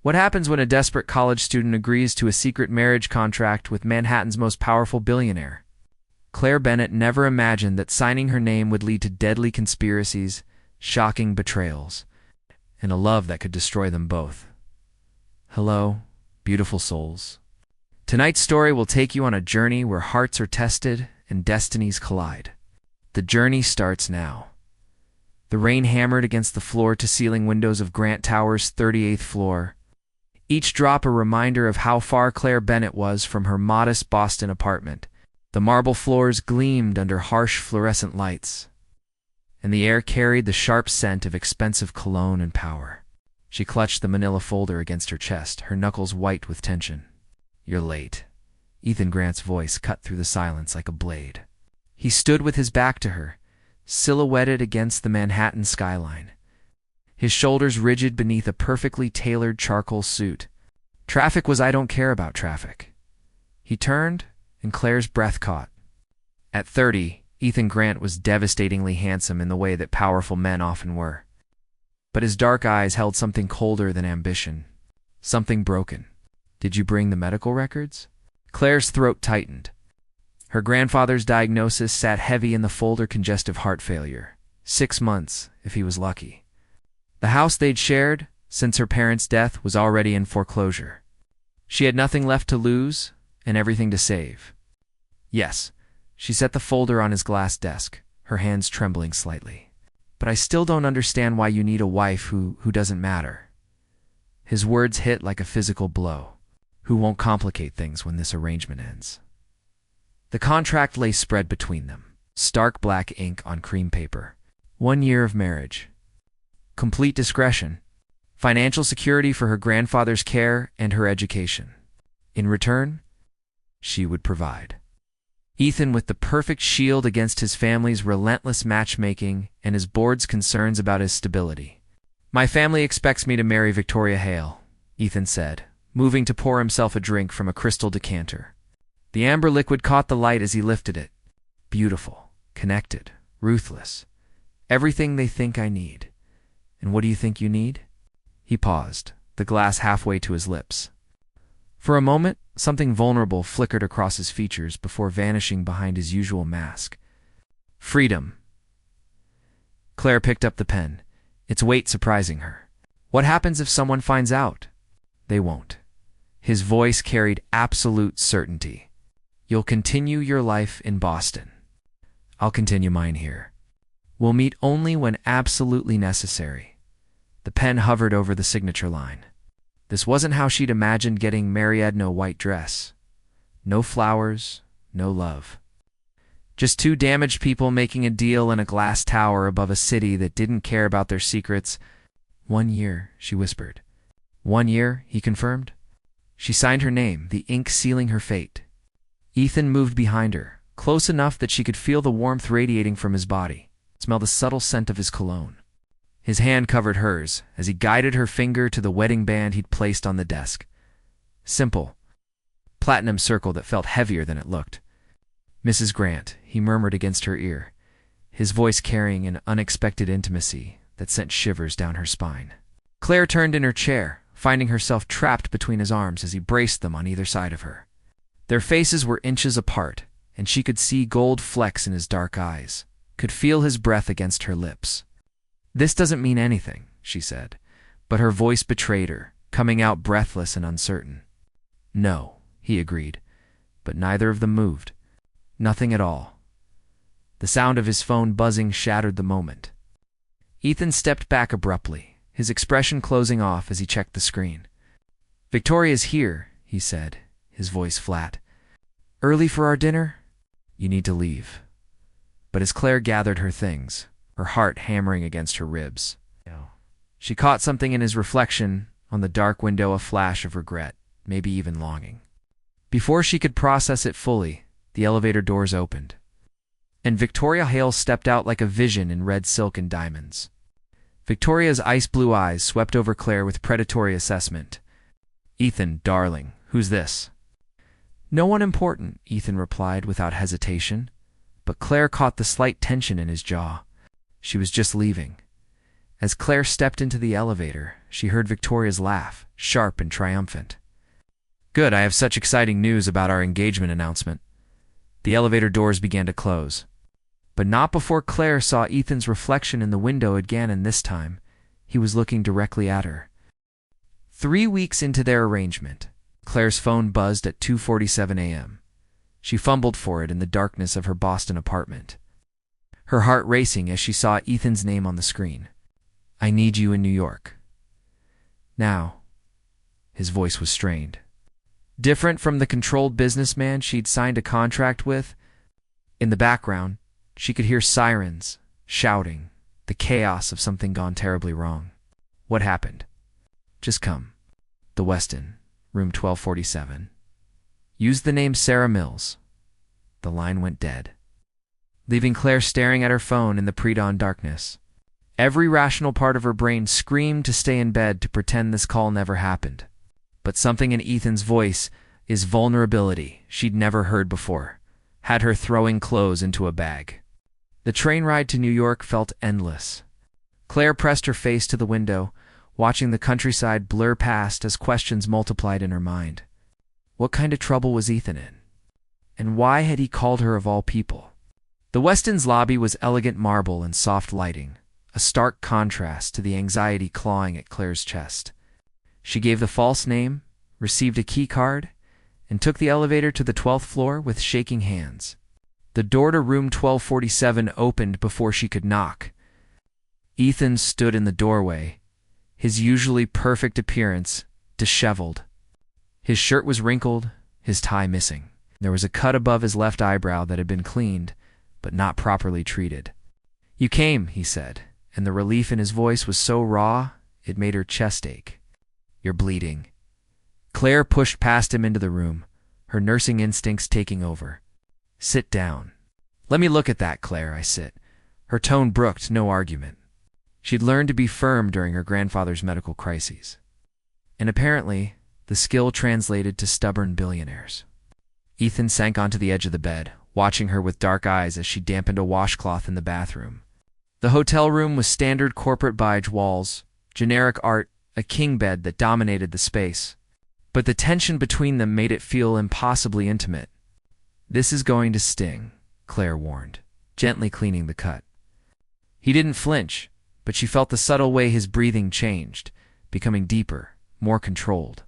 What happens when a desperate college student agrees to a secret marriage contract with Manhattan's most powerful billionaire? Claire Bennett never imagined that signing her name would lead to deadly conspiracies, shocking betrayals, and a love that could destroy them both. Hello, beautiful souls. Tonight's story will take you on a journey where hearts are tested and destinies collide. The journey starts now. The rain hammered against the floor-to-ceiling windows of Grant Tower's 38th floor, each drop a reminder of how far Claire Bennett was from her modest Boston apartment. The marble floors gleamed under harsh fluorescent lights, and the air carried the sharp scent of expensive cologne and power. She clutched the manila folder against her chest, her knuckles white with tension. "You're late." Ethan Grant's voice cut through the silence like a blade. He stood with his back to her, silhouetted against the Manhattan skyline, his shoulders rigid beneath a perfectly tailored charcoal suit. Traffic was I don't care about traffic. He turned, and Claire's breath caught. At 30, Ethan Grant was devastatingly handsome in the way that powerful men often were. But his dark eyes held something colder than ambition, something broken. "Did you bring the medical records?" Claire's throat tightened. Her grandfather's diagnosis sat heavy in the folder: congestive heart failure. 6 months, if he was lucky. The house they'd shared, since her parents' death, was already in foreclosure. She had nothing left to lose and everything to save. "Yes." She set the folder on his glass desk, her hands trembling slightly. "But I still don't understand why you need a wife who doesn't matter." His words hit like a physical blow. "Who won't complicate things when this arrangement ends." The contract lay spread between them, stark black ink on cream paper. 1 year of marriage. Complete discretion. Financial security for her grandfather's care and her education. In return, she would provide. Ethan with the perfect shield against his family's relentless matchmaking and his board's concerns about his stability. "My family expects me to marry Victoria Hale," Ethan said, moving to pour himself a drink from a crystal decanter. The amber liquid caught the light as he lifted it. "Beautiful, connected, ruthless. Everything they think I need. And what do you think you need?" He paused, the glass halfway to his lips. For a moment, something vulnerable flickered across his features before vanishing behind his usual mask. "Freedom." Claire picked up the pen, its weight surprising her. "What happens if someone finds out?" "They won't." His voice carried absolute certainty. "You'll continue your life in Boston. I'll continue mine here. We'll meet only when absolutely necessary." The pen hovered over the signature line. This wasn't how she'd imagined getting married. No white dress. No flowers, no love. Just two damaged people making a deal in a glass tower above a city that didn't care about their secrets. 1 year, she whispered. 1 year, he confirmed. She signed her name, the ink sealing her fate. Ethan moved behind her, close enough that she could feel the warmth radiating from his body, smell the subtle scent of his cologne. His hand covered hers as he guided her finger to the wedding band he'd placed on the desk. Simple. Platinum circle that felt heavier than it looked. "Mrs. Grant," he murmured against her ear, his voice carrying an unexpected intimacy that sent shivers down her spine. Claire turned in her chair, finding herself trapped between his arms as he braced them on either side of her. Their faces were inches apart, and she could see gold flecks in his dark eyes, could feel his breath against her lips. "This doesn't mean anything," she said, but her voice betrayed her, coming out breathless and uncertain. "No," he agreed, but neither of them moved. Nothing at all. The sound of his phone buzzing shattered the moment. Ethan stepped back abruptly, his expression closing off as he checked the screen. "Victoria's here," he said, his voice flat. "Early for our dinner?" "You need to leave." But as Claire gathered her things, her heart hammering against her ribs, she caught something in his reflection on the dark window, a flash of regret, maybe even longing. Before she could process it fully, the elevator doors opened, and Victoria Hale stepped out like a vision in red silk and diamonds. Victoria's ice-blue eyes swept over Claire with predatory assessment. "Ethan, darling, who's this?" "No one important," Ethan replied without hesitation, but Claire caught the slight tension in his jaw. She was just leaving. As Claire stepped into the elevator, she heard Victoria's laugh, sharp and triumphant. "Good, I have such exciting news about our engagement announcement." The elevator doors began to close. But not before Claire saw Ethan's reflection in the window again, and this time, he was looking directly at her. 3 weeks into their arrangement, Claire's phone buzzed at 2:47 a.m. She fumbled for it in the darkness of her Boston apartment, her heart racing as she saw Ethan's name on the screen. "I need you in New York. Now." His voice was strained. Different from the controlled businessman she'd signed a contract with. In the background, she could hear sirens, shouting, the chaos of something gone terribly wrong. "What happened?" "Just come. The Westin, room 1247. Use the name Sarah Mills." The line went dead, leaving Claire staring at her phone in the pre-dawn darkness. Every rational part of her brain screamed to stay in bed to pretend this call never happened. But something in Ethan's voice, his vulnerability she'd never heard before, had her throwing clothes into a bag. The train ride to New York felt endless. Claire pressed her face to the window, watching the countryside blur past as questions multiplied in her mind. What kind of trouble was Ethan in? And why had he called her of all people? The Westin's lobby was elegant marble and soft lighting, a stark contrast to the anxiety clawing at Claire's chest. She gave the false name, received a key card, and took the elevator to the 12th floor with shaking hands. The door to room 1247 opened before she could knock. Ethan stood in the doorway, his usually perfect appearance disheveled. His shirt was wrinkled, his tie missing. There was a cut above his left eyebrow that had been cleaned, but not properly treated. "You came," he said, and the relief in his voice was so raw it made her chest ache. "You're bleeding." Claire pushed past him into the room, her nursing instincts taking over. "Sit down." "Let me look at that, Claire." I sit. Her tone brooked no argument. She'd learned to be firm during her grandfather's medical crises. And apparently, the skill translated to stubborn billionaires. Ethan sank onto the edge of the bed, watching her with dark eyes as she dampened a washcloth in the bathroom. The hotel room was standard corporate beige walls, generic art, a king bed that dominated the space. But the tension between them made it feel impossibly intimate. "This is going to sting," Claire warned, gently cleaning the cut. He didn't flinch, but she felt the subtle way his breathing changed, becoming deeper, more controlled.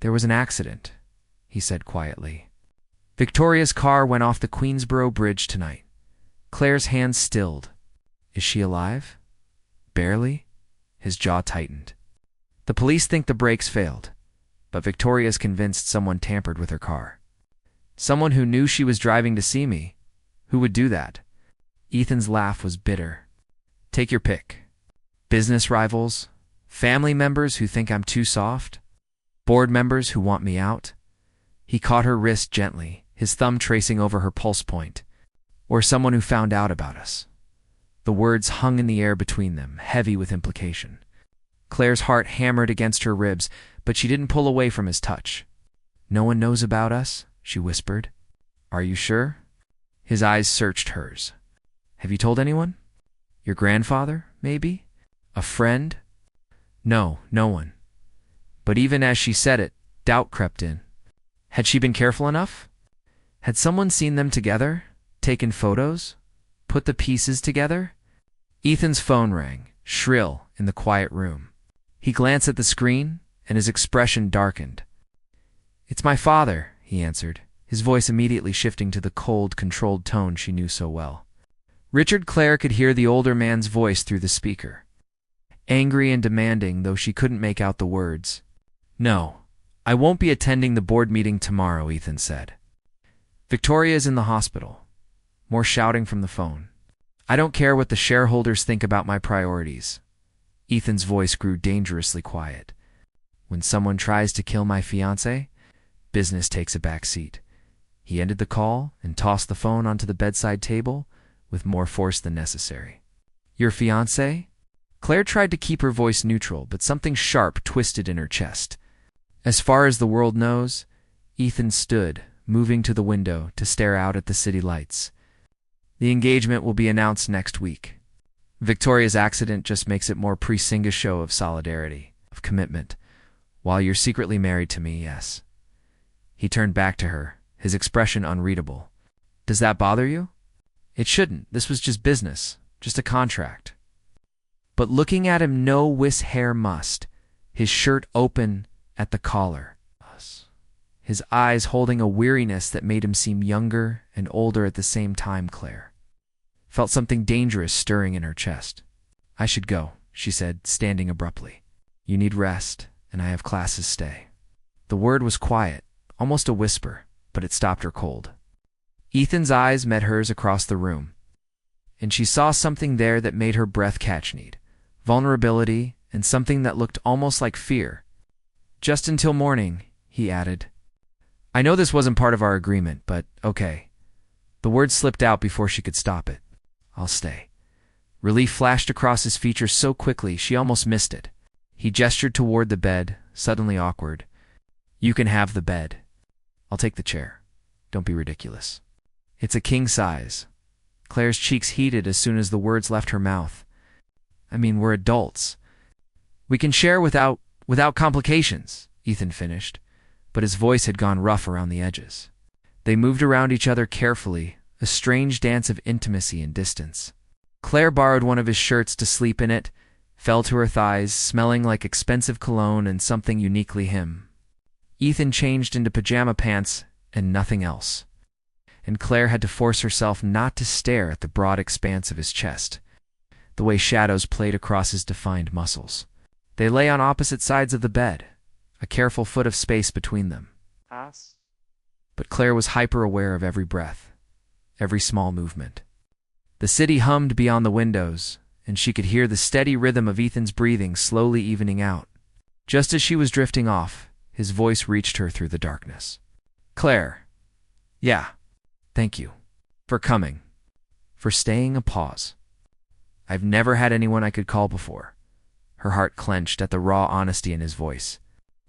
"There was an accident," he said quietly. "Victoria's car went off the Queensboro Bridge tonight." Claire's hands stilled. "Is she alive?" "Barely." His jaw tightened. "The police think the brakes failed, but Victoria's convinced someone tampered with her car." "Someone who knew she was driving to see me? Who would do that?" Ethan's laugh was bitter. "Take your pick. Business rivals, family members who think I'm too soft, board members who want me out." He caught her wrist gently, his thumb tracing over her pulse point. "Or someone who found out about us." The words hung in the air between them, heavy with implication. Claire's heart hammered against her ribs, but she didn't pull away from his touch. "No one knows about us?" she whispered. "Are you sure?" His eyes searched hers. "Have you told anyone? Your grandfather, maybe? A friend?" "No, no one." But even as she said it, doubt crept in. Had she been careful enough? Had someone seen them together, taken photos, put the pieces together? Ethan's phone rang, shrill, in the quiet room. He glanced at the screen, and his expression darkened. "It's my father," he answered, his voice immediately shifting to the cold, controlled tone she knew so well. Richard. Claire could hear the older man's voice through the speaker, angry and demanding, though she couldn't make out the words. "No, I won't be attending the board meeting tomorrow," Ethan said. "Victoria is in the hospital." More shouting from the phone. "I don't care what the shareholders think about my priorities." Ethan's voice grew dangerously quiet. "When someone tries to kill my fiancé, business takes a back seat." He ended the call and tossed the phone onto the bedside table with more force than necessary. "Your fiancé?" Claire tried to keep her voice neutral, but something sharp twisted in her chest. As far as the world knows, Ethan stood, moving to the window to stare out at the city lights. "The engagement will be announced next week. Victoria's accident just makes it more pressing a show of solidarity, of commitment. While you're secretly married to me, yes. He turned back to her, his expression unreadable. Does that bother you? It shouldn't. This was just business, just a contract. But looking at him, no wis hair must, his shirt open at the collar, his eyes holding a weariness that made him seem younger and older at the same time. Claire felt something dangerous stirring in her chest. I should go, she said, standing abruptly. You need rest, and I have classes. Stay. The word was quiet, almost a whisper, but it stopped her cold. Ethan's eyes met hers across the room, and she saw something there that made her breath catch. Need, vulnerability, and something that looked almost like fear. Just until morning, he added. I know this wasn't part of our agreement, but okay. The word slipped out before she could stop it. I'll stay. Relief flashed across his features so quickly she almost missed it. He gestured toward the bed, suddenly awkward. You can have the bed. I'll take the chair. Don't be ridiculous. It's a king size. Claire's cheeks heated as soon as the words left her mouth. I mean, we're adults. We can share without complications, Ethan finished, but his voice had gone rough around the edges. They moved around each other carefully, a strange dance of intimacy and distance. Claire borrowed one of his shirts to sleep in it, fell to her thighs, smelling like expensive cologne and something uniquely him. Ethan changed into pajama pants and nothing else, and Claire had to force herself not to stare at the broad expanse of his chest, the way shadows played across his defined muscles. They lay on opposite sides of the bed, a careful foot of space between them. But Claire was hyper-aware of every breath, every small movement. The city hummed beyond the windows, and she could hear the steady rhythm of Ethan's breathing slowly evening out. Just as she was drifting off, his voice reached her through the darkness. Claire. Yeah. Thank you. For coming. For staying. A pause. I've never had anyone I could call before. Her heart clenched at the raw honesty in his voice.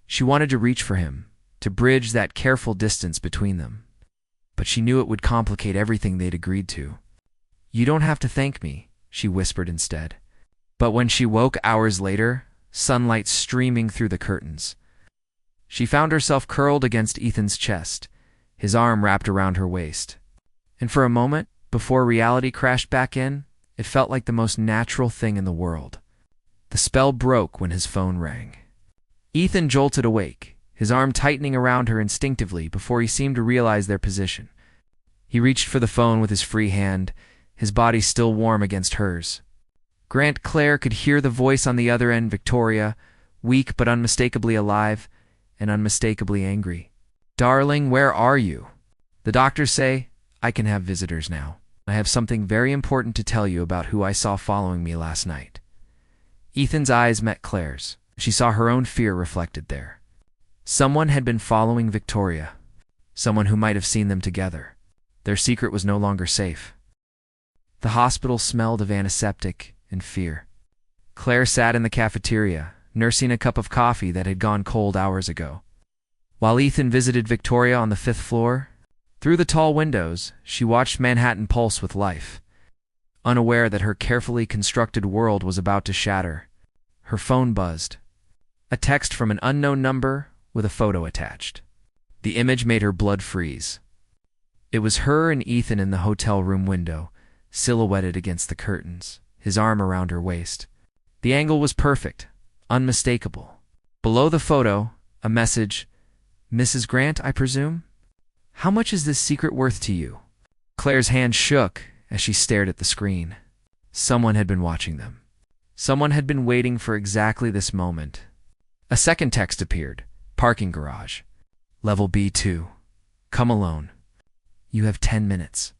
She wanted to reach for him, to bridge that careful distance between them. But she knew it would complicate everything they'd agreed to. You don't have to thank me, she whispered instead. But when she woke hours later, sunlight streaming through the curtains, she found herself curled against Ethan's chest, his arm wrapped around her waist. And for a moment, before reality crashed back in, it felt like the most natural thing in the world. The spell broke when his phone rang. Ethan jolted awake, his arm tightening around her instinctively before he seemed to realize their position. He reached for the phone with his free hand, his body still warm against hers. Claire could hear the voice on the other end, Victoria, weak but unmistakably alive and unmistakably angry. Darling, where are you? The doctors say I can have visitors now. I have something very important to tell you about who I saw following me last night. Ethan's eyes met Claire's. She saw her own fear reflected there. Someone had been following Victoria. Someone who might have seen them together. Their secret was no longer safe. The hospital smelled of antiseptic and fear. Claire sat in the cafeteria, nursing a cup of coffee that had gone cold hours ago. While Ethan visited Victoria on the 5th floor, through the tall windows, she watched Manhattan pulse with life, unaware that her carefully constructed world was about to shatter. Her phone buzzed. A text from an unknown number with a photo attached. The image made her blood freeze. It was her and Ethan in the hotel room window, silhouetted against the curtains, his arm around her waist. The angle was perfect, unmistakable. Below the photo, a message, Mrs. Grant, I presume? How much is this secret worth to you? Claire's hand shook as she stared at the screen. Someone had been watching them. Someone had been waiting for exactly this moment. A second text appeared. Parking garage. Level B2. Come alone. You have 10 minutes.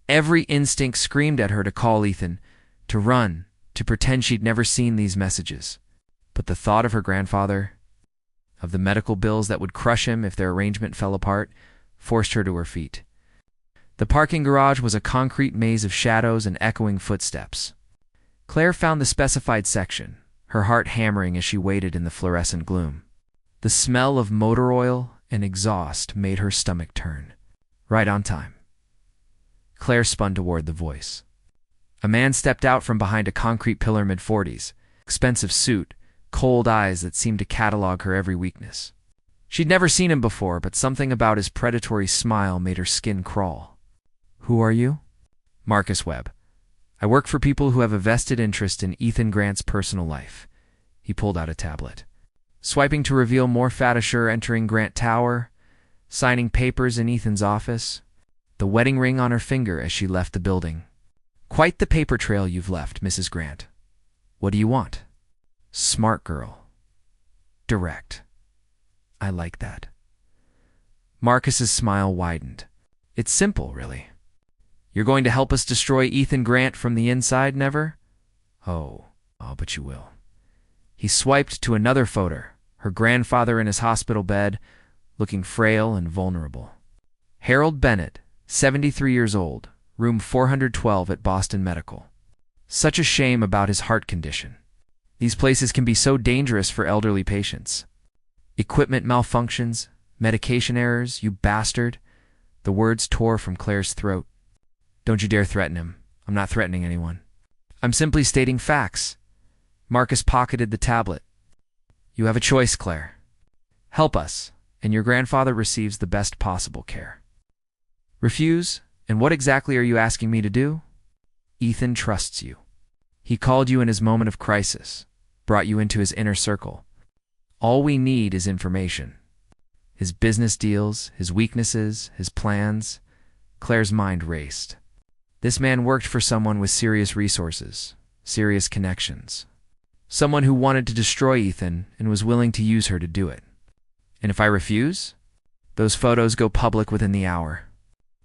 Every instinct screamed at her to call Ethan, to run, to pretend she'd never seen these messages. But the thought of her grandfather, of the medical bills that would crush him if their arrangement fell apart, forced her to her feet. The parking garage was a concrete maze of shadows and echoing footsteps. Claire found the specified section, her heart hammering as she waited in the fluorescent gloom. The smell of motor oil and exhaust made her stomach turn. Right on time. Claire spun toward the voice. A man stepped out from behind a concrete pillar, mid-40s, expensive suit, cold eyes that seemed to catalog her every weakness. She'd never seen him before, but something about his predatory smile made her skin crawl. "Who are you?" "Marcus Webb. I work for people who have a vested interest in Ethan Grant's personal life." He pulled out a tablet. Swiping to reveal more Fatisher entering Grant Tower, signing papers in Ethan's office, the wedding ring on her finger as she left the building. "Quite the paper trail you've left, Mrs. Grant. What do you want?" Smart girl. Direct. I like that. Marcus's smile widened. "It's simple, really. You're going to help us destroy Ethan Grant from the inside, never?" Oh, but you will." He swiped to another photo, her grandfather in his hospital bed, looking frail and vulnerable. Harold Bennett, 73 years old, room 412 at Boston Medical. Such a shame about his heart condition. These places can be so dangerous for elderly patients. Equipment malfunctions, medication errors, you bastard. The words tore from Claire's throat. "Don't you dare threaten him. I'm not threatening anyone. I'm simply stating facts." Marcus pocketed the tablet. "You have a choice, Claire. Help us, and your grandfather receives the best possible care. Refuse, and what exactly are you asking me to do? Ethan trusts you. He called you in his moment of crisis, brought you into his inner circle. All we need is information. His business deals, his weaknesses, his plans." Claire's mind raced. This man worked for someone with serious resources, serious connections. Someone who wanted to destroy Ethan and was willing to use her to do it. And if I refuse? Those photos go public within the hour.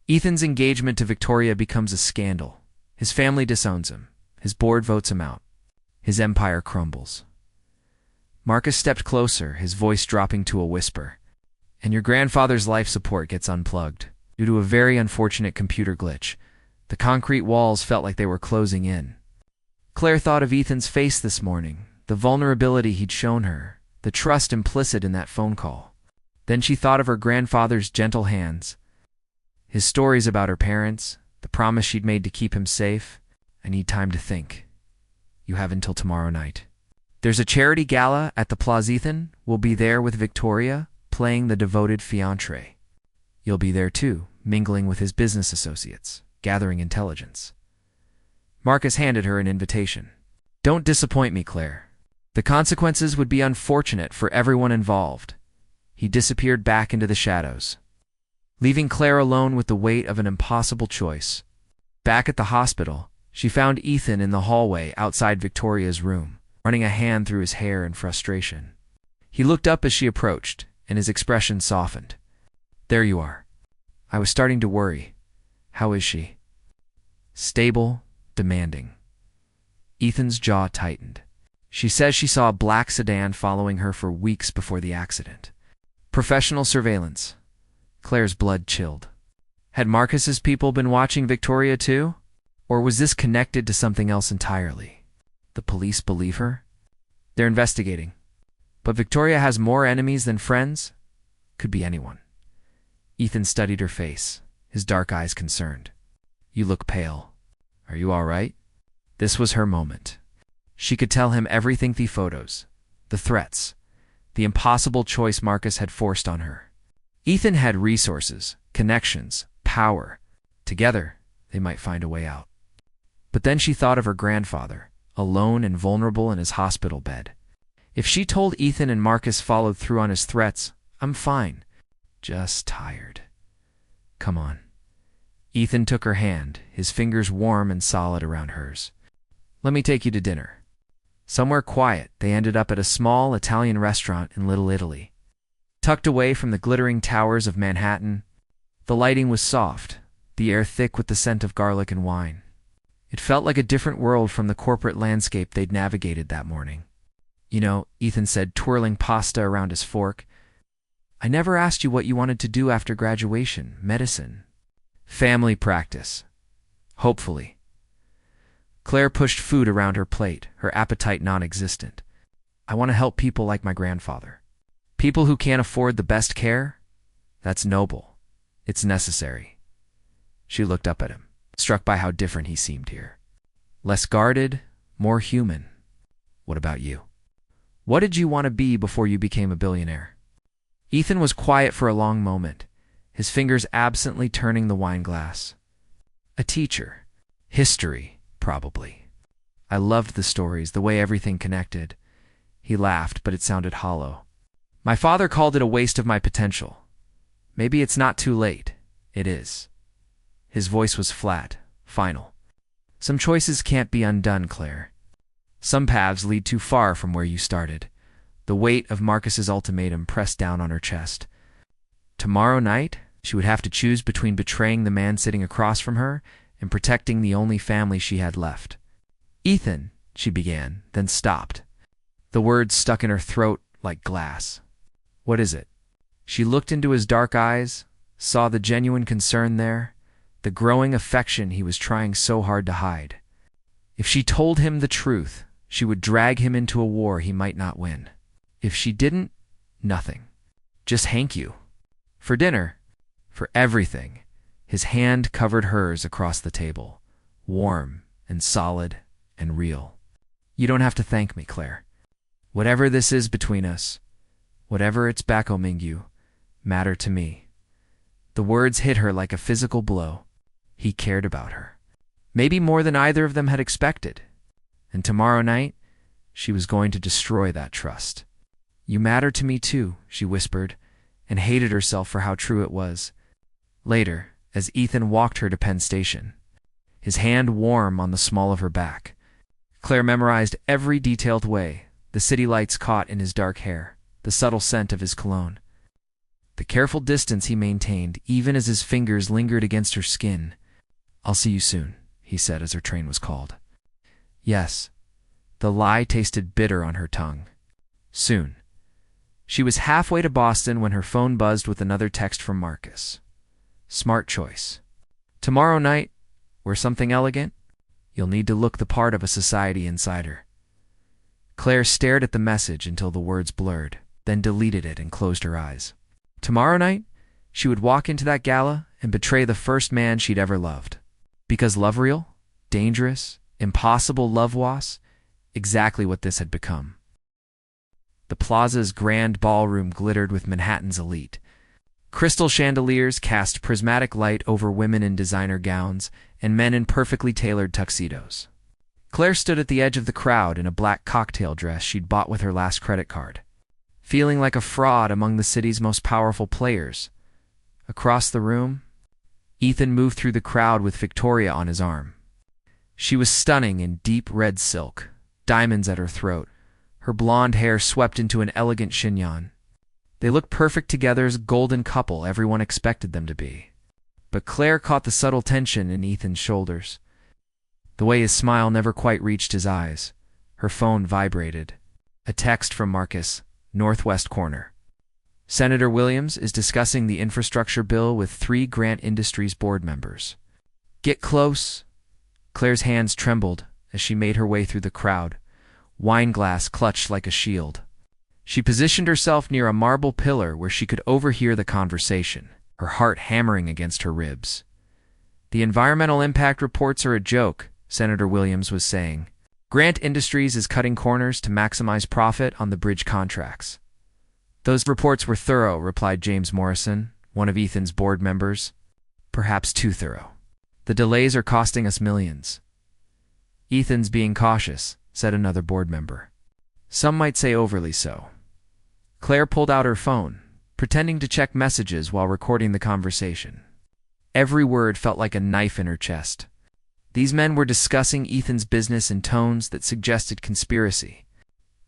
Ethan's engagement to Victoria becomes a scandal. His family disowns him. His board votes him out. His empire crumbles. Marcus stepped closer, his voice dropping to a whisper. "And your grandfather's life support gets unplugged. Due to a very unfortunate computer glitch. The concrete walls felt like they were closing in." Claire thought of Ethan's face this morning, the vulnerability he'd shown her, the trust implicit in that phone call. Then she thought of her grandfather's gentle hands, his stories about her parents, the promise she'd made to keep him safe. "I need time to think." "You have until tomorrow night. There's a charity gala at the Plaza. Ethan will be there with Victoria, playing the devoted fiancé. You'll be there too, mingling with his business associates, gathering intelligence." Marcus handed her an invitation. "Don't disappoint me, Claire. The consequences would be unfortunate for everyone involved." He disappeared back into the shadows, leaving Claire alone with the weight of an impossible choice. Back at the hospital, she found Ethan in the hallway outside Victoria's room, running a hand through his hair in frustration. He looked up as she approached, and his expression softened. "There you are. I was starting to worry. How is she?" "Stable, demanding." Ethan's jaw tightened. "She says she saw a black sedan following her for weeks before the accident. Professional surveillance." Claire's blood chilled. Had Marcus's people been watching Victoria too? Or was this connected to something else entirely? The police believe her? They're investigating. But Victoria has more enemies than friends? Could be anyone. Ethan studied her face, his dark eyes concerned. "You look pale. Are you all right?" This was her moment. She could tell him everything: the photos, the threats, the impossible choice Marcus had forced on her. Ethan had resources, connections, power. Together, they might find a way out. But then she thought of her grandfather, alone and vulnerable in his hospital bed. If she told Ethan and Marcus followed through on his threats, "I'm fine. Just tired." "Come on." Ethan took her hand, his fingers warm and solid around hers. "Let me take you to dinner." Somewhere quiet, they ended up at a small Italian restaurant in Little Italy. Tucked away from the glittering towers of Manhattan, the lighting was soft, the air thick with the scent of garlic and wine. It felt like a different world from the corporate landscape they'd navigated that morning. "You know," Ethan said, twirling pasta around his fork, "I never asked you what you wanted to do after graduation. Medicine?" "Family practice. Hopefully." Claire pushed food around her plate, her appetite non-existent. "I want to help people like my grandfather. People who can't afford the best care? That's noble. It's necessary." She looked up at him, struck by how different he seemed here. Less guarded, more human. "What about you?" What did you want to be before you became a billionaire? Ethan was quiet for a long moment, his fingers absently turning the wine glass. A teacher. History, probably. I loved the stories, the way everything connected. He laughed, but it sounded hollow. My father called it a waste of my potential. Maybe it's not too late. It is. His voice was flat, final. Some choices can't be undone, Claire. Some paths lead too far from where you started. The weight of Marcus's ultimatum pressed down on her chest. Tomorrow night, she would have to choose between betraying the man sitting across from her and protecting the only family she had left. Ethan, she began, then stopped. The words stuck in her throat like glass. What is it? She looked into his dark eyes, saw the genuine concern there, the growing affection he was trying so hard to hide. If she told him the truth, she would drag him into a war he might not win. If she didn't, nothing. Just thank you. For dinner, for everything. His hand covered hers across the table, warm and solid and real. You don't have to thank me, Claire. Whatever this is between us, whatever it's back-oming you, matter to me. The words hit her like a physical blow. He cared about her. Maybe more than either of them had expected. And tomorrow night, she was going to destroy that trust. You matter to me too, she whispered, and hated herself for how true it was. Later, as Ethan walked her to Penn Station, his hand warm on the small of her back, Claire memorized every detailed way, the city lights caught in his dark hair, the subtle scent of his cologne, the careful distance he maintained even as his fingers lingered against her skin. I'll see you soon, he said as her train was called. Yes, the lie tasted bitter on her tongue. Soon. She was halfway to Boston when her phone buzzed with another text from Marcus. Smart choice. Tomorrow night, wear something elegant? You'll need to look the part of a society insider. Claire stared at the message until the words blurred, then deleted it and closed her eyes. Tomorrow night, she would walk into that gala and betray the first man she'd ever loved. Because love real, dangerous, impossible love was exactly what this had become. The plaza's grand ballroom glittered with Manhattan's elite. Crystal chandeliers cast prismatic light over women in designer gowns and men in perfectly tailored tuxedos. Claire stood at the edge of the crowd in a black cocktail dress she'd bought with her last credit card, feeling like a fraud among the city's most powerful players. Across the room, Ethan moved through the crowd with Victoria on his arm. She was stunning in deep red silk, diamonds at her throat, her blonde hair swept into an elegant chignon. They looked perfect together as a golden couple everyone expected them to be. But Claire caught the subtle tension in Ethan's shoulders. The way his smile never quite reached his eyes. Her phone vibrated. A text from Marcus, Northwest Corner. Senator Williams is discussing the infrastructure bill with 3 Grant Industries board members. Get close. Claire's hands trembled as she made her way through the crowd, wine glass clutched like a shield. She positioned herself near a marble pillar where she could overhear the conversation, her heart hammering against her ribs. The environmental impact reports are a joke, Senator Williams was saying. Grant Industries is cutting corners to maximize profit on the bridge contracts. Those reports were thorough, replied James Morrison, one of Ethan's board members. Perhaps too thorough. The delays are costing us millions. Ethan's being cautious, said another board member. Some might say overly so. Claire pulled out her phone, pretending to check messages while recording the conversation. Every word felt like a knife in her chest. These men were discussing Ethan's business in tones that suggested conspiracy,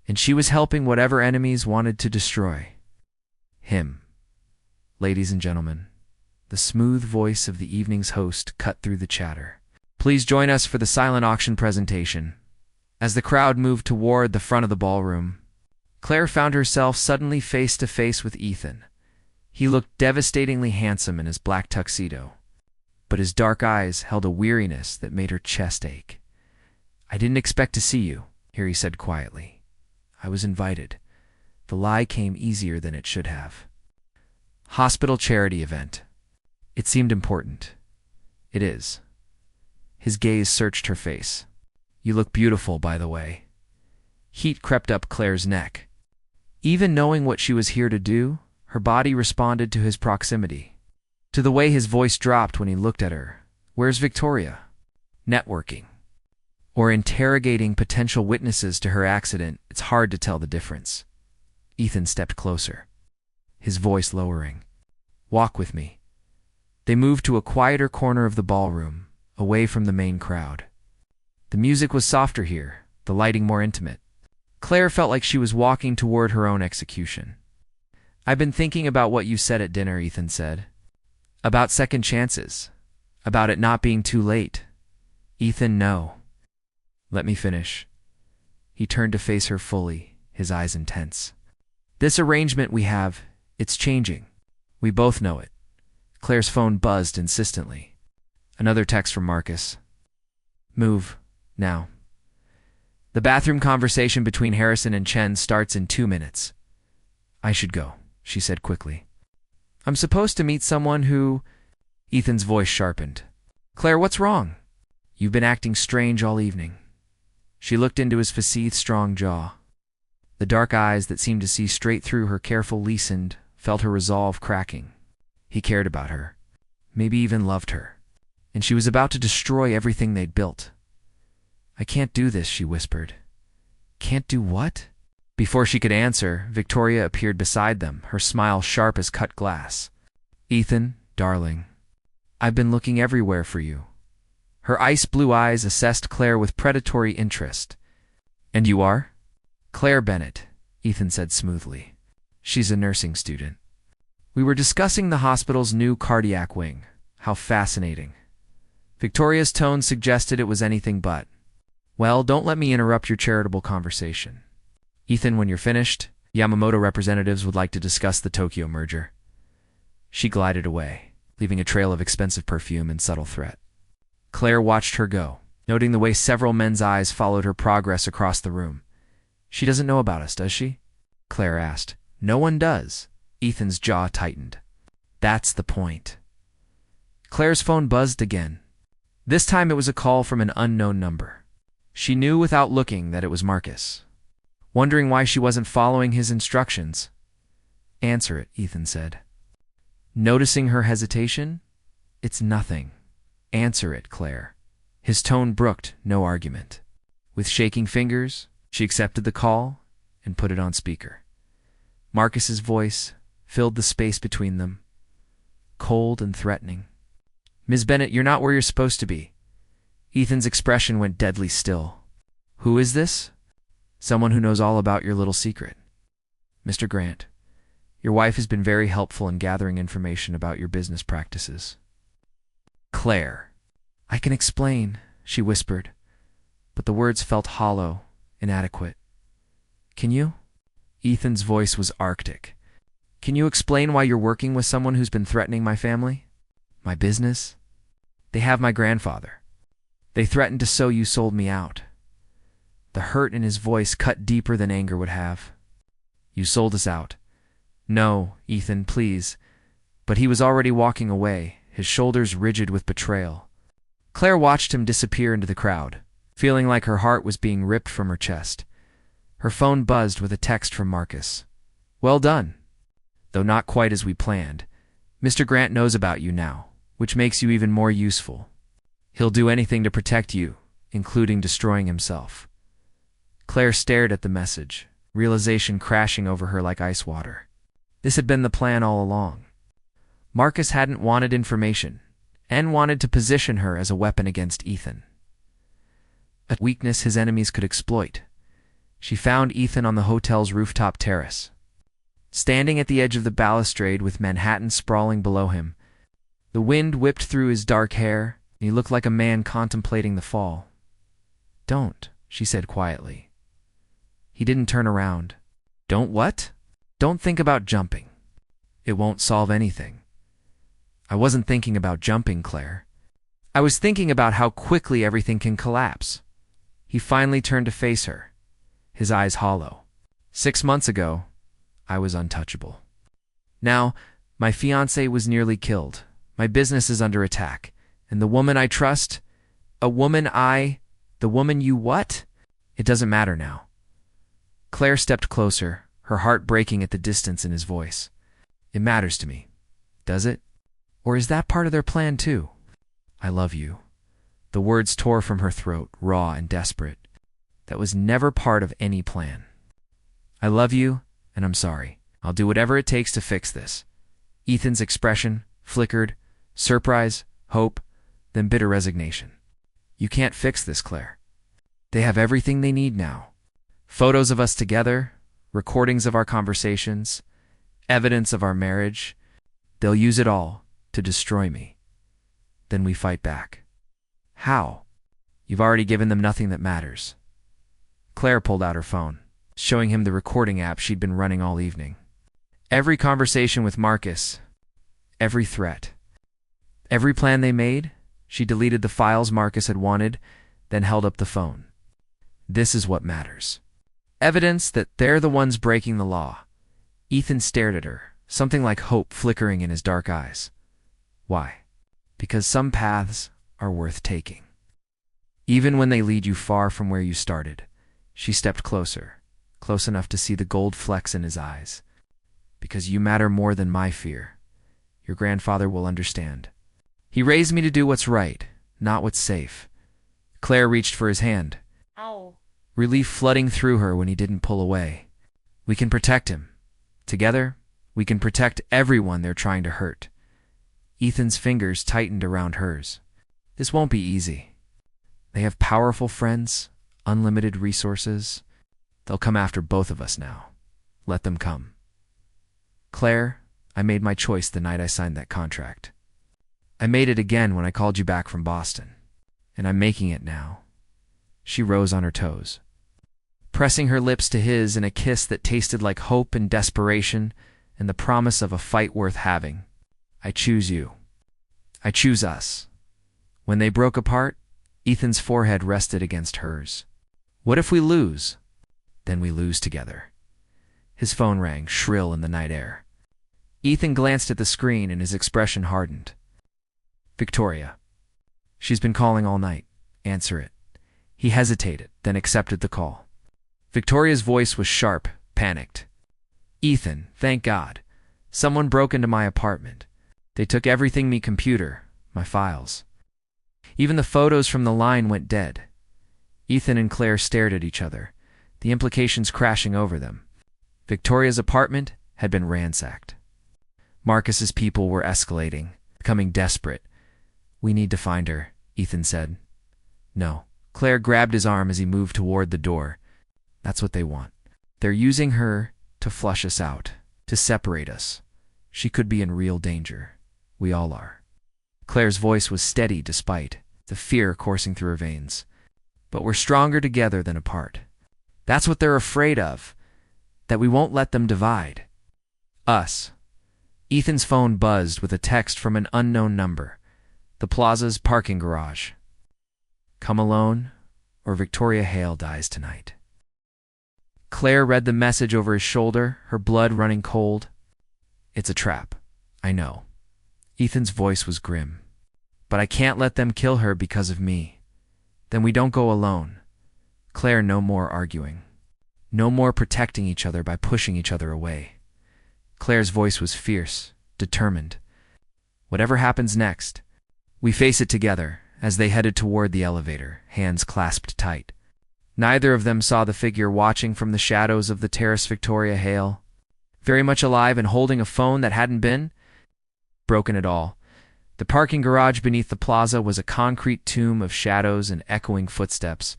and she was helping whatever enemies wanted to destroy him. Ladies and gentlemen, the smooth voice of the evening's host cut through the chatter. Please join us for the silent auction presentation. As the crowd moved toward the front of the ballroom, Claire found herself suddenly face to face with Ethan. He looked devastatingly handsome in his black tuxedo, but his dark eyes held a weariness that made her chest ache. I didn't expect to see you, Harry said quietly. I was invited. The lie came easier than it should have. Hospital charity event. It seemed important. It is. His gaze searched her face. You look beautiful, by the way. Heat crept up Claire's neck, Even knowing what she was here to do, her body responded to his proximity. To the way his voice dropped when he looked at her. Where's Victoria? Networking. Or interrogating potential witnesses to her accident, it's hard to tell the difference. Ethan stepped closer, his voice lowering. Walk with me. They moved to a quieter corner of the ballroom, away from the main crowd. The music was softer here, the lighting more intimate. Claire felt like she was walking toward her own execution. I've been thinking about what you said at dinner, Ethan said. About second chances. About it not being too late. Ethan, no. Let me finish. He turned to face her fully, his eyes intense. This arrangement we have, it's changing. We both know it. Claire's phone buzzed insistently. Another text from Marcus. Move, now. The bathroom conversation between Harrison and Chen starts in 2 minutes. I should go, she said quickly. I'm supposed to meet someone who... Ethan's voice sharpened. Claire, what's wrong? You've been acting strange all evening. She looked into his facethe, strong jaw. The dark eyes that seemed to see straight through her careful loosened, felt her resolve cracking. He cared about her, maybe even loved her, and she was about to destroy everything they'd built. I can't do this, she whispered. Can't do what? Before she could answer, Victoria appeared beside them, her smile sharp as cut glass. Ethan, darling, I've been looking everywhere for you. Her ice-blue eyes assessed Claire with predatory interest. And you are? Claire Bennett, Ethan said smoothly. She's a nursing student. We were discussing the hospital's new cardiac wing. How fascinating. Victoria's tone suggested it was anything but. Well, don't let me interrupt your charitable conversation. Ethan, when you're finished, Yamamoto representatives would like to discuss the Tokyo merger. She glided away, leaving a trail of expensive perfume and subtle threat. Claire watched her go, noting the way several men's eyes followed her progress across the room. She doesn't know about us, does she? Claire asked. No one does. Ethan's jaw tightened. That's the point. Claire's phone buzzed again. This time it was a call from an unknown number. She knew without looking that it was Marcus. Wondering why she wasn't following his instructions. Answer it, Ethan said. Noticing her hesitation? It's nothing. Answer it, Claire. His tone brooked no argument. With shaking fingers, she accepted the call and put it on speaker. Marcus's voice filled the space between them, cold and threatening. Ms. Bennett, you're not where you're supposed to be. Ethan's expression went deadly still. Who is this? Someone who knows all about your little secret. Mr. Grant, your wife has been very helpful in gathering information about your business practices. Claire. I can explain, she whispered, but the words felt hollow, inadequate. Can you? Ethan's voice was arctic. Can you explain why you're working with someone who's been threatening my family? My business? They have my grandfather. They threatened to so you sold me out. The hurt in his voice cut deeper than anger would have. You sold us out. No, Ethan, please. But he was already walking away, his shoulders rigid with betrayal. Claire watched him disappear into the crowd, feeling like her heart was being ripped from her chest. Her phone buzzed with a text from Marcus. Well done. Though not quite as we planned. Mr. Grant knows about you now, which makes you even more useful. He'll do anything to protect you, including destroying himself. Claire stared at the message, realization crashing over her like ice water. This had been the plan all along. Marcus hadn't wanted information, and wanted to position her as a weapon against Ethan. A weakness his enemies could exploit. She found Ethan on the hotel's rooftop terrace. Standing at the edge of the balustrade with Manhattan sprawling below him, the wind whipped through his dark hair, and he looked like a man contemplating the fall. Don't, she said quietly. He didn't turn around. Don't what? Don't think about jumping. It won't solve anything. I wasn't thinking about jumping, Claire. I was thinking about how quickly everything can collapse. He finally turned to face her, his eyes hollow. 6 months ago, I was untouchable. Now, my fiancé was nearly killed. My business is under attack. And the woman I trust, the woman you what? It doesn't matter now. Claire stepped closer, her heart breaking at the distance in his voice. It matters to me, does it? Or is that part of their plan too? I love you. The words tore from her throat, raw and desperate. That was never part of any plan. I love you, and I'm sorry. I'll do whatever it takes to fix this. Ethan's expression flickered, surprise, hope, then bitter resignation. You can't fix this, Claire. They have everything they need now. Photos of us together, recordings of our conversations, evidence of our marriage. They'll use it all to destroy me. Then we fight back. How? You've already given them nothing that matters. Claire pulled out her phone, showing him the recording app she'd been running all evening. Every conversation with Marcus, every threat, every plan they made. She deleted the files Marcus had wanted, then held up the phone. This is what matters. Evidence that they're the ones breaking the law. Ethan stared at her, something like hope flickering in his dark eyes. Why? Because some paths are worth taking. Even when they lead you far from where you started. She stepped closer, close enough to see the gold flecks in his eyes. Because you matter more than my fear. Your grandfather will understand. He raised me to do what's right, not what's safe. Claire reached for his hand. Ow. Relief flooding through her when he didn't pull away. We can protect him. Together, we can protect everyone they're trying to hurt. Ethan's fingers tightened around hers. This won't be easy. They have powerful friends, unlimited resources. They'll come after both of us now. Let them come. Claire, I made my choice the night I signed that contract. I made it again when I called you back from Boston. And I'm making it now. She rose on her toes, pressing her lips to his in a kiss that tasted like hope and desperation and the promise of a fight worth having. I choose you. I choose us. When they broke apart, Ethan's forehead rested against hers. What if we lose? Then we lose together. His phone rang, shrill in the night air. Ethan glanced at the screen and his expression hardened. Victoria. She's been calling all night. Answer it. He hesitated, then accepted the call. Victoria's voice was sharp, panicked. Ethan, thank God. Someone broke into my apartment. They took everything me computer, my files. Even the photos from the line went dead. Ethan and Claire stared at each other, the implications crashing over them. Victoria's apartment had been ransacked. Marcus's people were escalating, becoming desperate. We need to find her, Ethan said. No. Claire grabbed his arm as he moved toward the door. That's what they want. They're using her to flush us out, to separate us. She could be in real danger. We all are. Claire's voice was steady despite the fear coursing through her veins. But we're stronger together than apart. That's what they're afraid of, that we won't let them divide. Us. Ethan's phone buzzed with a text from an unknown number. The plaza's parking garage. Come alone, or Victoria Hale dies tonight. Claire read the message over his shoulder, her blood running cold. It's a trap, I know. Ethan's voice was grim. But I can't let them kill her because of me. Then we don't go alone. Claire, no more arguing. No more protecting each other by pushing each other away. Claire's voice was fierce, determined. Whatever happens next, we face it together. As they headed toward the elevator, hands clasped tight. Neither of them saw the figure watching from the shadows of the terrace. Victoria Hale, very much alive and holding a phone that hadn't been broken at all. The parking garage beneath the plaza was a concrete tomb of shadows and echoing footsteps.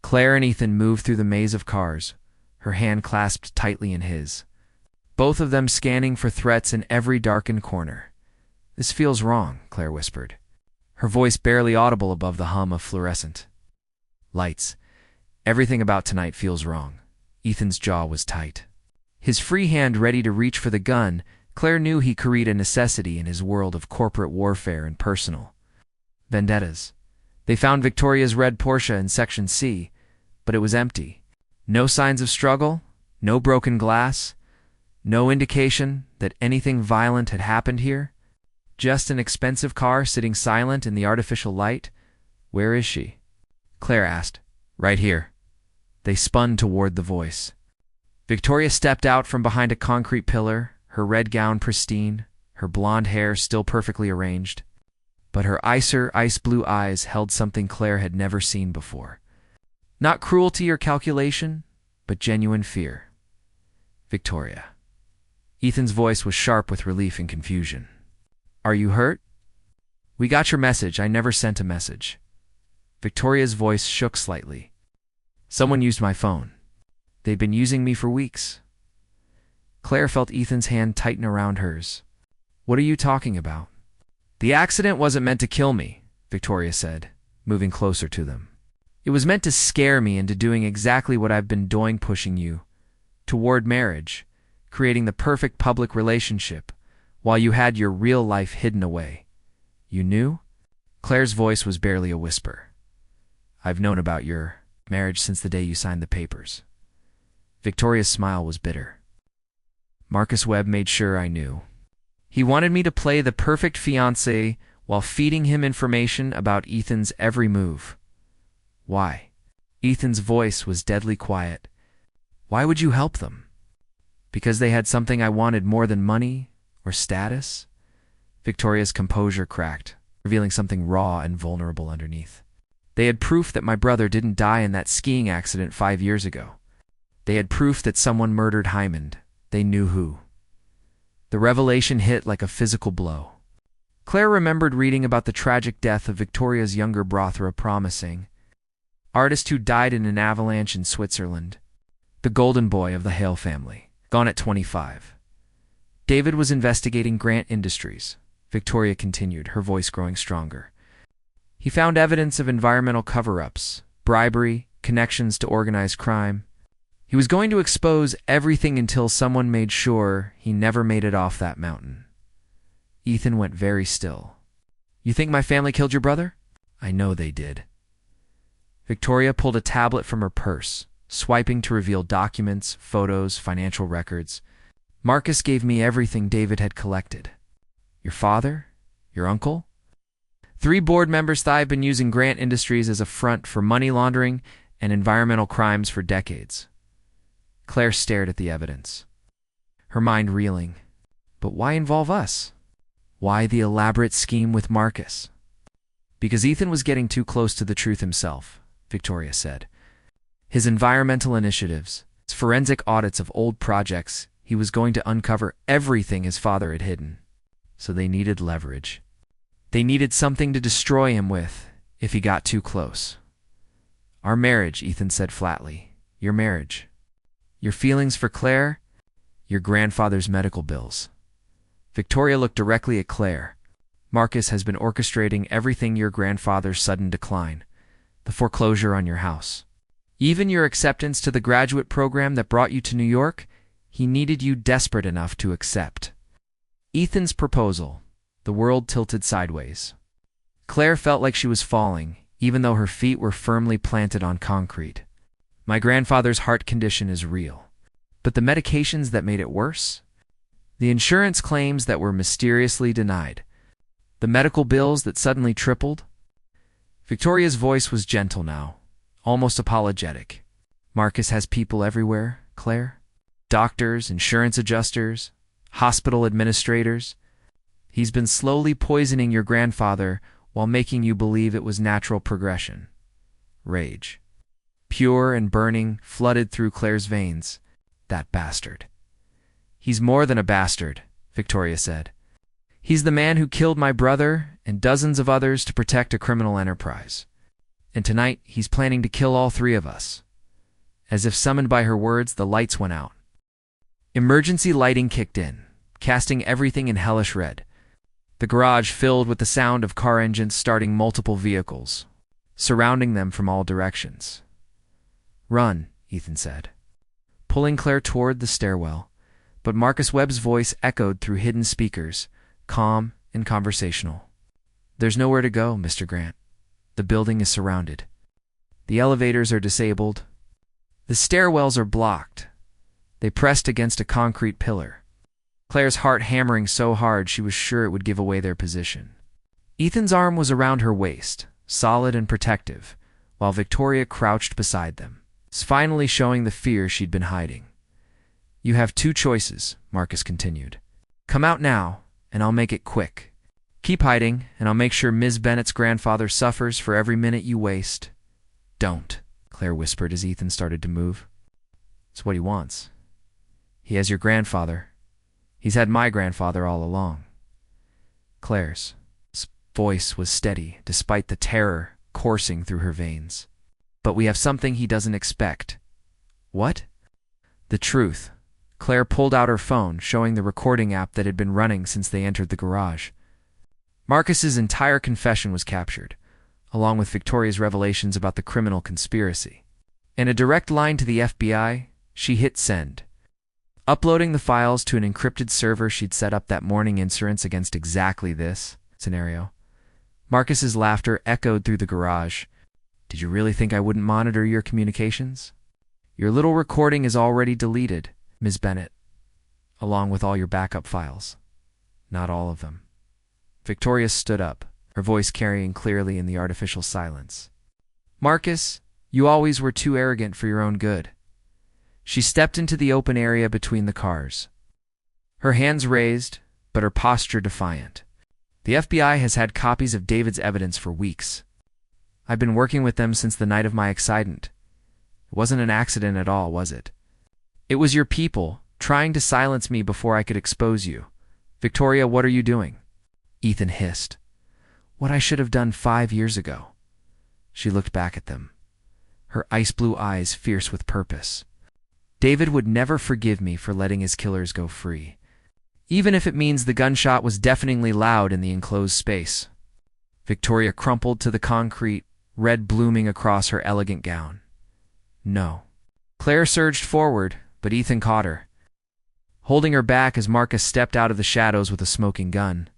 Claire and Ethan moved through the maze of cars, her hand clasped tightly in his. Both of them scanning for threats in every darkened corner. This feels wrong, Claire whispered, her voice barely audible above the hum of fluorescent lights. Everything about tonight feels wrong. Ethan's jaw was tight. His free hand ready to reach for the gun, Claire knew he carried a necessity in his world of corporate warfare and personal vendettas. They found Victoria's red Porsche in Section C, but it was empty. No signs of struggle, no broken glass, no indication that anything violent had happened here. Just an expensive car sitting silent in the artificial light. Where is she? Claire asked. Right here. They spun toward the voice. Victoria stepped out from behind a concrete pillar, her red gown pristine, her blonde hair still perfectly arranged. But her ice blue eyes held something Claire had never seen before. Not cruelty or calculation, but genuine fear. Victoria. Ethan's voice was sharp with relief and confusion. Are you hurt? We got your message. I never sent a message. Victoria's voice shook slightly. Someone used my phone. They've been using me for weeks. Claire felt Ethan's hand tighten around hers. What are you talking about? The accident wasn't meant to kill me, Victoria said, moving closer to them. It was meant to scare me into doing exactly what I've been doing, pushing you toward marriage, creating the perfect public relationship, while you had your real life hidden away. You knew? Claire's voice was barely a whisper. I've known about your marriage since the day you signed the papers. Victoria's smile was bitter. Marcus Webb made sure I knew. He wanted me to play the perfect fiancé while feeding him information about Ethan's every move. Why? Ethan's voice was deadly quiet. Why would you help them? Because they had something I wanted more than money or status? Victoria's composure cracked, revealing something raw and vulnerable underneath. They had proof that my brother didn't die in that skiing accident 5 years ago. They had proof that someone murdered Hyman. They knew who. The revelation hit like a physical blow. Claire remembered reading about the tragic death of Victoria's younger brother, a promising artist who died in an avalanche in Switzerland. The golden boy of the Hale family, gone at 25. David was investigating Grant Industries, Victoria continued, her voice growing stronger. He found evidence of environmental cover-ups, bribery, connections to organized crime. He was going to expose everything until someone made sure he never made it off that mountain. Ethan went very still. You think my family killed your brother? I know they did. Victoria pulled a tablet from her purse, swiping to reveal documents, photos, financial records. Marcus gave me everything David had collected. Your father? Your uncle? 3 board members thought I've been using Grant Industries as a front for money laundering and environmental crimes for decades. Claire stared at the evidence, her mind reeling. But why involve us? Why the elaborate scheme with Marcus? Because Ethan was getting too close to the truth himself, Victoria said. His environmental initiatives, his forensic audits of old projects, he was going to uncover everything his father had hidden. So they needed leverage. They needed something to destroy him with if he got too close. Our marriage, Ethan said flatly. Your marriage. Your feelings for Claire? Your grandfather's medical bills. Victoria looked directly at Claire. Marcus has been orchestrating everything, your grandfather's sudden decline, the foreclosure on your house. Even your acceptance to the graduate program that brought you to New York, he needed you desperate enough to accept. Ethan's proposal. The world tilted sideways. Claire felt like she was falling, even though her feet were firmly planted on concrete. My grandfather's heart condition is real. But the medications that made it worse? The insurance claims that were mysteriously denied. The medical bills that suddenly tripled? Victoria's voice was gentle now, almost apologetic. Marcus has people everywhere, Claire. Doctors, insurance adjusters, hospital administrators. He's been slowly poisoning your grandfather while making you believe it was natural progression. Rage. Pure and burning, flooded through Claire's veins. That bastard. He's more than a bastard, Victoria said. He's the man who killed my brother and dozens of others to protect a criminal enterprise. And tonight, he's planning to kill all 3 of us. As if summoned by her words, the lights went out. Emergency lighting kicked in, casting everything in hellish red. The garage filled with the sound of car engines starting multiple vehicles, surrounding them from all directions. Run, Ethan said, pulling Claire toward the stairwell, but Marcus Webb's voice echoed through hidden speakers, calm and conversational. There's nowhere to go, Mr. Grant. The building is surrounded. The elevators are disabled. The stairwells are blocked. They pressed against a concrete pillar. Claire's heart hammering so hard she was sure it would give away their position. Ethan's arm was around her waist, solid and protective, while Victoria crouched beside them, finally showing the fear she'd been hiding. You have two choices, Marcus continued. Come out now, and I'll make it quick. Keep hiding, and I'll make sure Ms. Bennett's grandfather suffers for every minute you waste. Don't, Claire whispered as Ethan started to move. It's what he wants. He has your grandfather. He's had my grandfather all along. Claire's voice was steady, despite the terror coursing through her veins. But we have something he doesn't expect. What? The truth. Claire pulled out her phone, showing the recording app that had been running since they entered the garage. Marcus's entire confession was captured, along with Victoria's revelations about the criminal conspiracy. In a direct line to the FBI, she hit send. Uploading the files to an encrypted server she'd set up that morning insurance against exactly this scenario. Marcus's laughter echoed through the garage. Did you really think I wouldn't monitor your communications? Your little recording is already deleted, Ms. Bennett, along with all your backup files. Not all of them. Victoria stood up, her voice carrying clearly in the artificial silence. Marcus, you always were too arrogant for your own good. She stepped into the open area between the cars. Her hands raised, but her posture defiant. The FBI has had copies of David's evidence for weeks. I've been working with them since the night of my accident. It wasn't an accident at all, was it? It was your people, trying to silence me before I could expose you. Victoria, what are you doing? Ethan hissed. What I should have done 5 years ago. She looked back at them, her ice blue eyes fierce with purpose. David would never forgive me for letting his killers go free, even if it means the gunshot was deafeningly loud in the enclosed space. Victoria crumpled to the concrete, red blooming across her elegant gown. No. Claire surged forward, but Ethan caught her, holding her back as Marcus stepped out of the shadows with a smoking gun.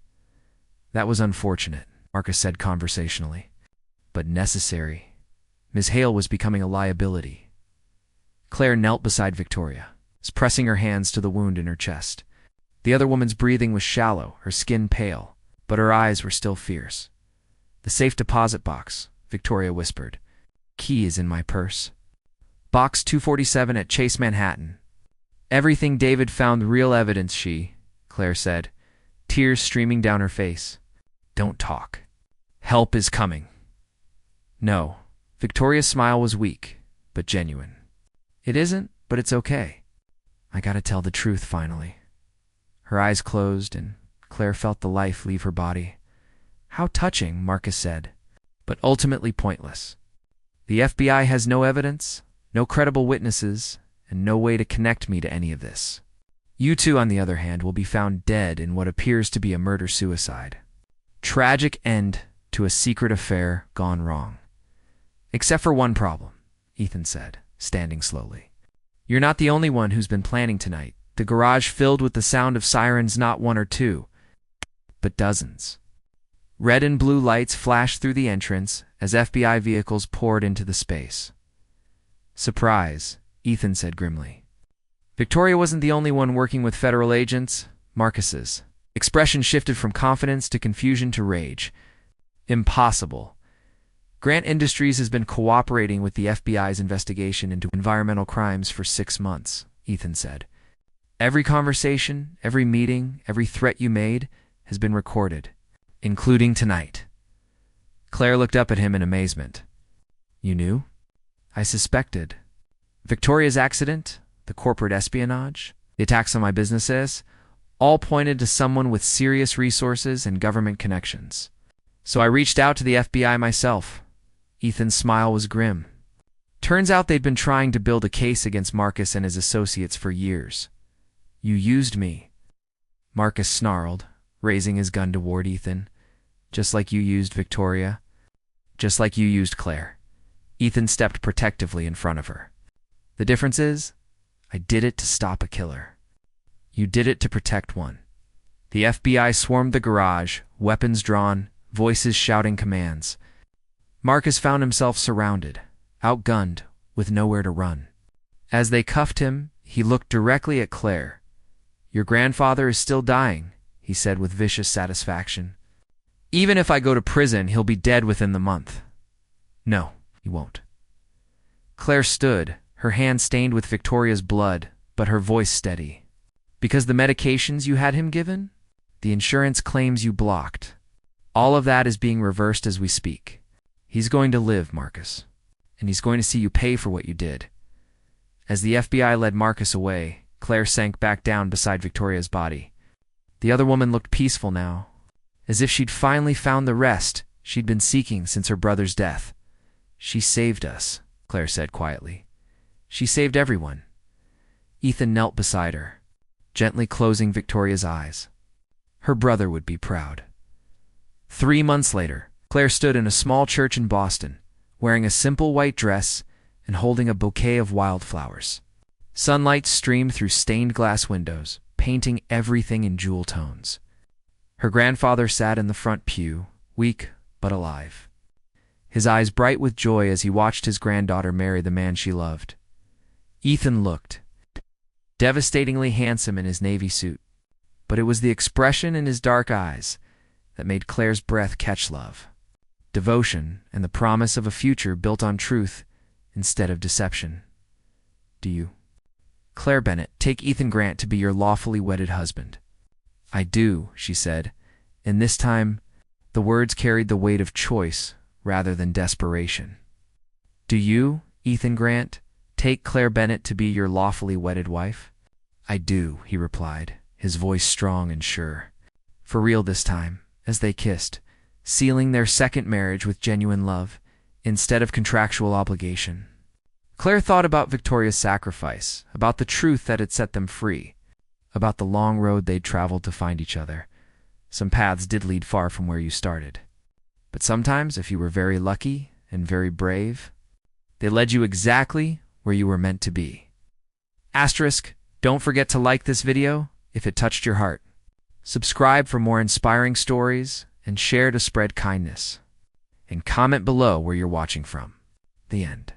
That was unfortunate, Marcus said conversationally, but necessary. Ms. Hale was becoming a liability. Claire knelt beside Victoria, pressing her hands to the wound in her chest. The other woman's breathing was shallow, her skin pale, but her eyes were still fierce. The safe deposit box, Victoria whispered. Key is in my purse. Box 247 at Chase, Manhattan. Everything David found real evidence, Claire said, tears streaming down her face. Don't talk. Help is coming. No. Victoria's smile was weak, but genuine. It isn't, but it's okay. I gotta tell the truth finally. Her eyes closed, and Claire felt the life leave her body. How touching, Marcus said, but ultimately pointless. The FBI has no evidence, no credible witnesses, and no way to connect me to any of this. You two, on the other hand, will be found dead in what appears to be a murder-suicide. Tragic end to a secret affair gone wrong. Except for one problem, Ethan said, standing slowly. You're not the only one who's been planning tonight. The garage filled with the sound of sirens, not one or two, but dozens. Red and blue lights flashed through the entrance as FBI vehicles poured into the space. Surprise, Ethan said grimly. Victoria wasn't the only one working with federal agents. Marcus's expression shifted from confidence to confusion to rage. Impossible. Grant Industries has been cooperating with the FBI's investigation into environmental crimes for 6 months, Ethan said. Every conversation, every meeting, every threat you made has been recorded, including tonight. Claire looked up at him in amazement. You knew? I suspected. Victoria's accident, the corporate espionage, the attacks on my businesses, all pointed to someone with serious resources and government connections. So I reached out to the FBI myself. Ethan's smile was grim. Turns out they'd been trying to build a case against Marcus and his associates for years. You used me. Marcus snarled, raising his gun toward Ethan. Just like you used Victoria. Just like you used Claire. Ethan stepped protectively in front of her. The difference is, I did it to stop a killer. You did it to protect one. The FBI swarmed the garage, weapons drawn, voices shouting commands. Marcus found himself surrounded, outgunned, with nowhere to run. As they cuffed him, he looked directly at Claire. Your grandfather is still dying, he said with vicious satisfaction. Even if I go to prison, he'll be dead within the month. No, he won't. Claire stood, her hand stained with Victoria's blood, but her voice steady. Because the medications you had him given? The insurance claims you blocked. All of that is being reversed as we speak. He's going to live, Marcus. And he's going to see you pay for what you did. As the FBI led Marcus away, Claire sank back down beside Victoria's body. The other woman looked peaceful now, as if she'd finally found the rest she'd been seeking since her brother's death. She saved us, Claire said quietly. She saved everyone. Ethan knelt beside her, gently closing Victoria's eyes. Her brother would be proud. 3 months later, Claire stood in a small church in Boston, wearing a simple white dress and holding a bouquet of wildflowers. Sunlight streamed through stained glass windows, painting everything in jewel tones. Her grandfather sat in the front pew, weak but alive, his eyes bright with joy as he watched his granddaughter marry the man she loved. Ethan looked devastatingly handsome in his navy suit, but it was the expression in his dark eyes that made Claire's breath catch love, devotion, and the promise of a future built on truth instead of deception. Do you, Claire Bennett, take Ethan Grant to be your lawfully wedded husband? I do, she said, and this time the words carried the weight of choice rather than desperation. Do you, Ethan Grant, take Claire Bennett to be your lawfully wedded wife? I do, he replied, his voice strong and sure. For real this time, as they kissed, sealing their second marriage with genuine love instead of contractual obligation. Claire thought about Victoria's sacrifice, about the truth that had set them free, about the long road they'd traveled to find each other. Some paths did lead far from where you started. But sometimes, if you were very lucky and very brave, they led you exactly where you were meant to be. Asterisk, don't forget to like this video if it touched your heart. Subscribe for more inspiring stories and share to spread kindness. And comment below where you're watching from. The end.